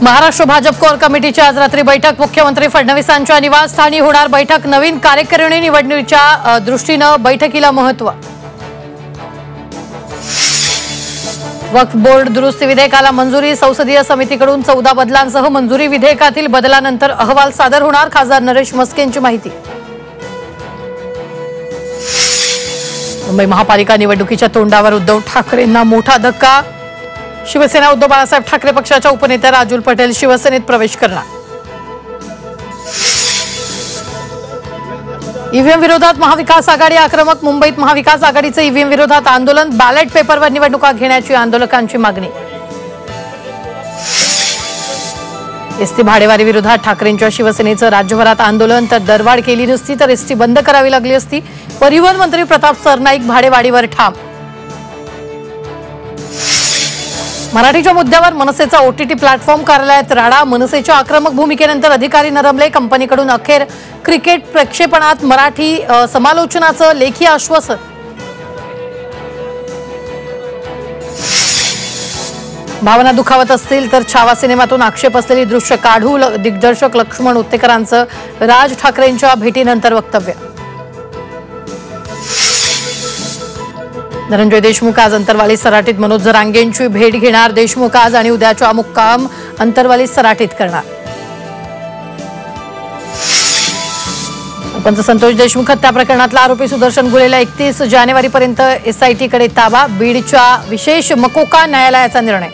Maharashtra Bhajap core कमिटीची आज रात्री बैठक। मुख्यमंत्री फडणवीसांच्या निवासस्थानी होणार बैठक। नवीन कार्यकारिणी निवडणुकीच्या दृष्टीने बैठकीला महत्त्व। वक्फ बोर्ड दुरुस्ती विधेयकाला मंजुरी। संसदीय समितीकडून 14 बदलांसह मंजुरी। विधेयकातील बदलानंतर अहवाल सादर होणार। खासदार नरेश मस्केंची माहिती। मुंबई महापालिका निवडणुकीच्या तोंडावर उद्धव ठाकरेंना मोठा धक्का। शिवसेना उद्धव बाळासाहेब ठाकरे पक्षाच्या उपनेत्या राजूल पटेल शिवसेनेत प्रवेश करणार। ईव्हीएम विरोधात महाविकास आघाडी आक्रमक। मुंबईत महाविकास आघाडीचे ईव्हीएम विरोधात आंदोलन। बॅलेट पेपरवर निवडणुका घेण्याची आंदोलकांची मागणी। एसटी भाडेवारी विरोधात ठाकरेंच्या शिवसेनेचं राज्यभरात आंदोलन। तर दरवाढ केली नसती तर एसटी बंद करावी लागली असती। परिवहन मंत्री प्रताप सरनाईक भाडेवाढीवर ठाम। मराठीच्या मुद्द्यावर मनसेचा ओटीटी प्लॅटफॉर्म कार्यालयात राडा। मनसेच्या आक्रमक भूमिकेनंतर अधिकारी नरमले। कंपनीकडून अखेर क्रिकेट प्रक्षेपणात मराठी समालोचनाचं लेखी आश्वासन। भावना दुखावत असतील तर छावा सिनेमातून आक्षेप असलेली दृश्य काढू। दिग्दर्शक लक्ष्मण उत्तेकरांचं राज ठाकरेंच्या भेटीनंतर वक्तव्य। धनंजय देशमुख आज अंतरवाली सराटीत मनोज जरांगेंची भेट घेणार। देशमुख आज आणि उद्याचा मुक्काम अंतरवाली सराटीत करणार। सरपंच संतोष देशमुख हत्या प्रकरणातला आरोपी सुदर्शन गुलेला 31 जानेवारीपर्यंत एसआयटीकडे ताबा। बीडच्या विशेष मकोका न्यायालयाचा निर्णय।